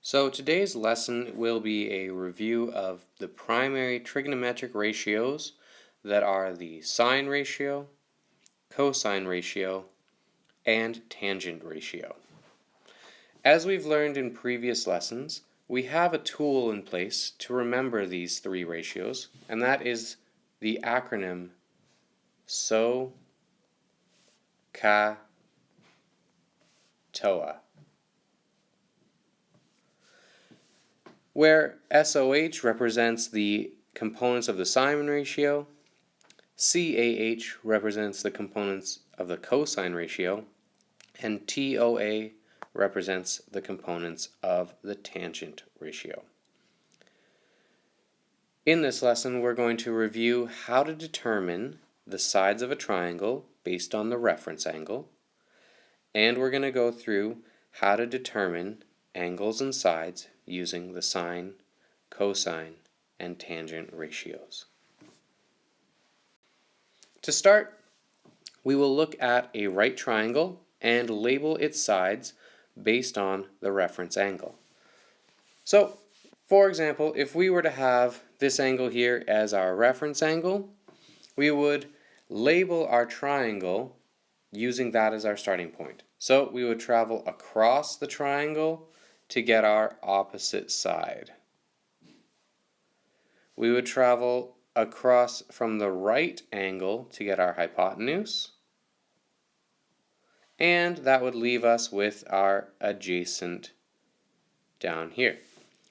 So today's lesson will be a review of the primary trigonometric ratios that are the sine ratio, cosine ratio, and tangent ratio. As we've learned in previous lessons, we have a tool in place to remember these three ratios, and that is the acronym SO, CA, TOA, where SOH represents the components of the sine ratio, CAH represents the components of the cosine ratio, and TOA represents the components of the tangent ratio. In this lesson, we're going to review how to determine the sides of a triangle based on the reference angle, and we're going to go through how to determine angles and sides using the sine, cosine, and tangent ratios. To start, we will look at a right triangle and label its sides based on the reference angle. So, for example, if we were to have this angle here as our reference angle, we would label our triangle using that as our starting point. So we would travel across the triangle to get our opposite side. We would travel across from the right angle to get our hypotenuse, and that would leave us with our adjacent down here.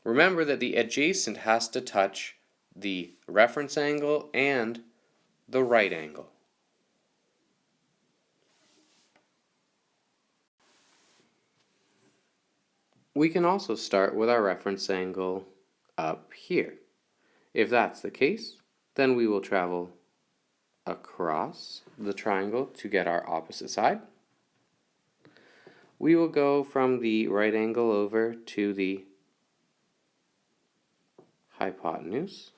Remember that the adjacent has to touch the reference angle and the right angle. We can also start with our reference angle up here. If that's the case, then we will travel across the triangle to get our opposite side. We will go from the right angle over to the hypotenuse,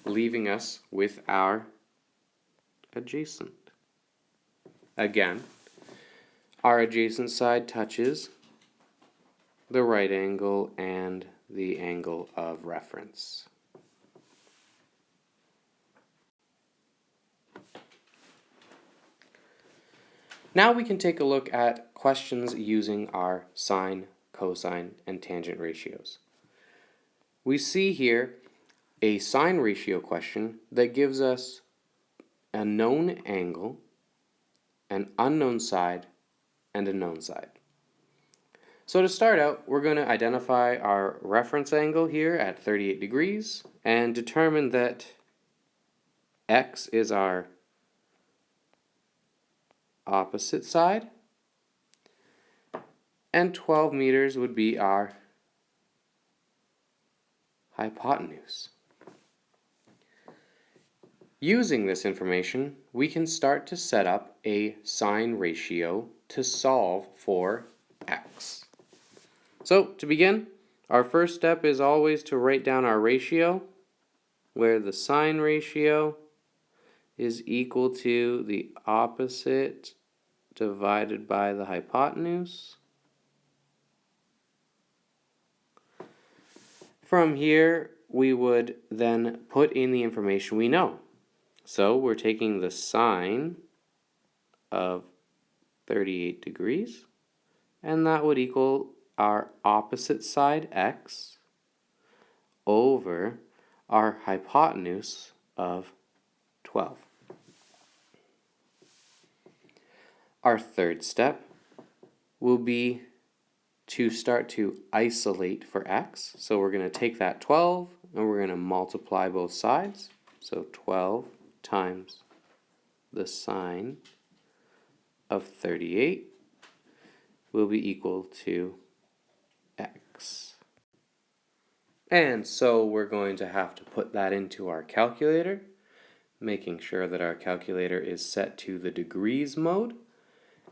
leaving us with our adjacent. Again, our adjacent side touches the right angle and the angle of reference. Now we can take a look at questions using our sine, cosine, and tangent ratios. We see here a sine ratio question that gives us a known angle, an unknown side, and a known side. So to start out, we're going to identify our reference angle here at 38 degrees and determine that x is our opposite side, and 12 meters would be our hypotenuse. Using this information, we can start to set up a sine ratio to solve for x. So to begin, our first step is always to write down our ratio, where the sine ratio is equal to the opposite divided by the hypotenuse. From here, we would then put in the information we know. So we're taking the sine of 38 degrees, and that would equal our opposite side, x, over our hypotenuse of 12. Our third step will be to start to isolate for x. So we're going to take that 12 and we're going to multiply both sides. So 12 times the sine of 38 will be equal to x. And so we're going to have to put that into our calculator, making sure that our calculator is set to the degrees mode,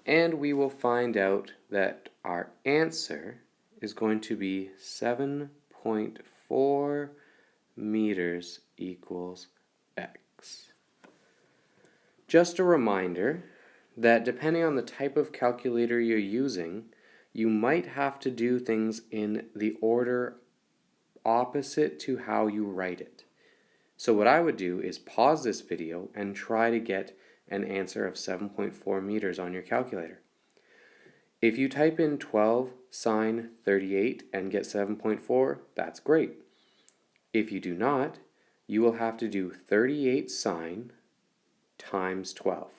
and we will find out that our answer is going to be 7.4 meters equals x. Just a reminder that depending on the type of calculator you're using, you might have to do things in the order opposite to how you write it. So what I would do is pause this video and try to get an answer of 7.4 meters on your calculator. If you type in 12 sine 38 and get 7.4, that's great. If you do not, you will have to do 38 sine times 12.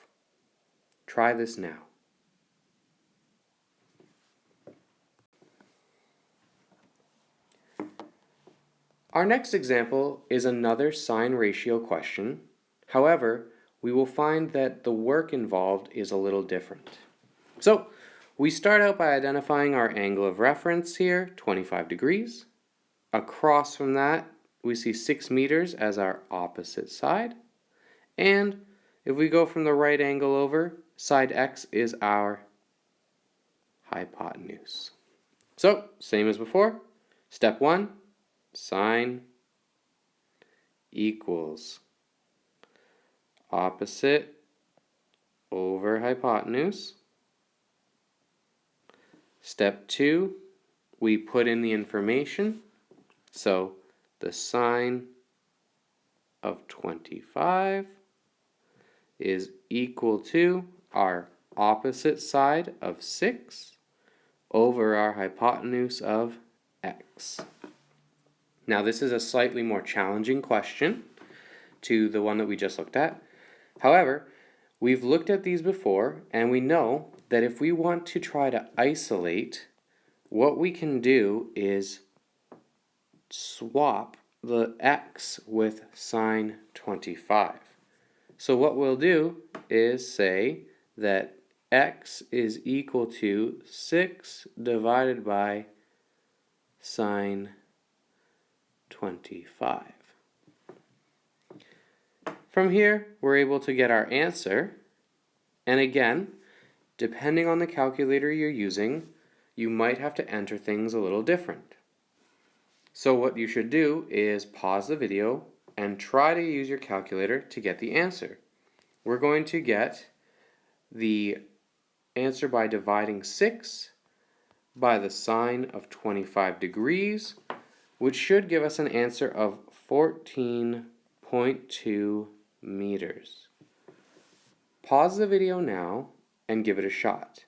Try this now. Our next example is another sine ratio question. However, we will find that the work involved is a little different. So, we start out by identifying our angle of reference here, 25 degrees. Across from that, we see 6 meters as our opposite side. And if we go from the right angle over, side x is our hypotenuse. So, same as before. Step 1, sine equals opposite over hypotenuse. Step 2, we put in the information. So the sine of 25 is equal to our opposite side of 6 over our hypotenuse of x. Now this is a slightly more challenging question to the one that we just looked at. However, we've looked at these before and we know that if we want to try to isolate, what we can do is swap the x with sine 25. So what we'll do is say that x is equal to 6 divided by sine 25. From here, we're able to get our answer. And again, depending on the calculator you're using, you might have to enter things a little different. So what you should do is pause the video and try to use your calculator to get the answer. We're going to get the answer by dividing 6 by the sine of 25 degrees, which should give us an answer of 14.2 meters. Pause the video now and give it a shot.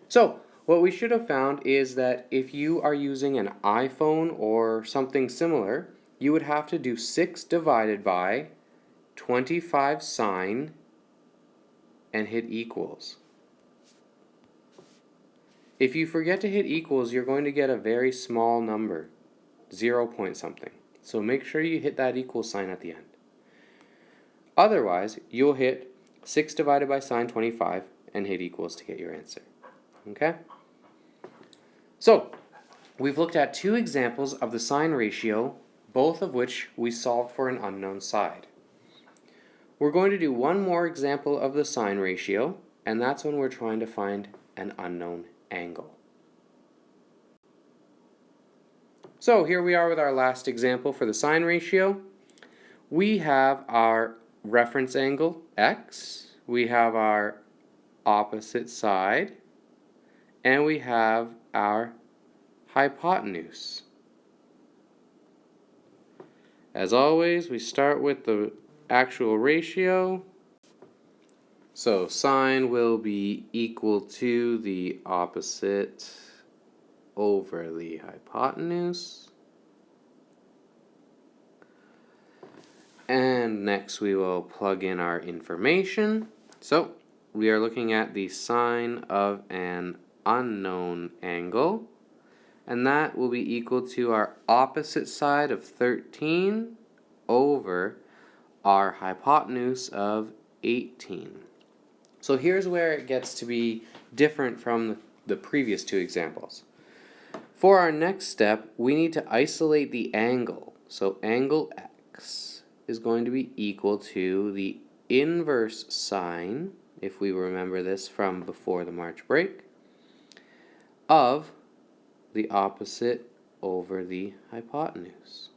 So, what we should have found is that if you are using an iPhone or something similar, you would have to do 6 divided by 25 sine and hit equals. If you forget to hit equals, you're going to get a very small number, 0 point something. So make sure you hit that equal sign at the end. Otherwise, you'll hit 6 divided by sine 25 and hit equals to get your answer. Okay? So, we've looked at 2 examples of the sine ratio, both of which we solved for an unknown side. We're going to do one more example of the sine ratio, and that's when we're trying to find an unknown angle. So here we are with our last example for the sine ratio. We have our reference angle, x, we have our opposite side, and we have our hypotenuse. As always, we start with the actual ratio. So sine will be equal to the opposite over the hypotenuse. And next we will plug in our information. So we are looking at the sine of an unknown angle, and that will be equal to our opposite side of 13 over our hypotenuse of 18. So here's where it gets to be different from the previous 2 examples. For our next step, we need to isolate the angle. So angle x is going to be equal to the inverse sine, if we remember this from before the March break, of the opposite over the hypotenuse.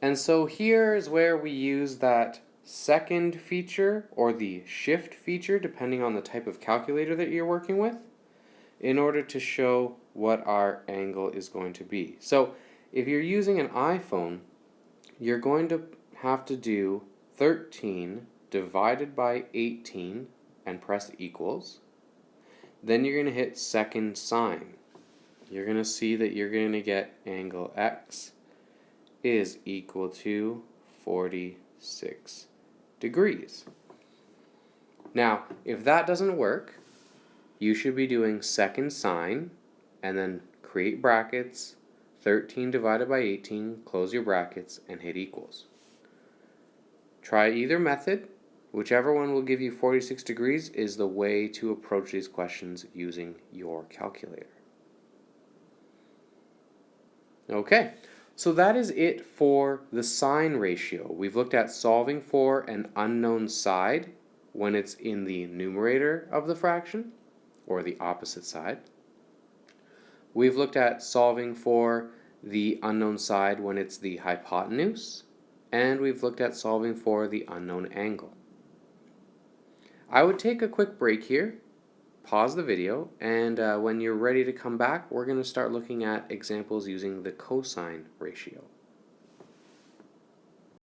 And so here is where we use that second feature or the shift feature, depending on the type of calculator that you're working with, in order to show what our angle is going to be. So if you're using an iPhone, you're going to have to do 13 divided by 18 and press equals. Then you're going to hit second sine. You're going to see that you're going to get angle X is equal to 46 degrees. Now, if that doesn't work, you should be doing second sine and then create brackets, 13 divided by 18, close your brackets, and hit equals. Try either method. Whichever one will give you 46 degrees is the way to approach these questions using your calculator. Okay, so that is it for the sine ratio. We've looked at solving for an unknown side when it's in the numerator of the fraction, or the opposite side. We've looked at solving for the unknown side when it's the hypotenuse, and we've looked at solving for the unknown angle. I would take a quick break here, pause the video, and when you're ready to come back, we're going to start looking at examples using the cosine ratio.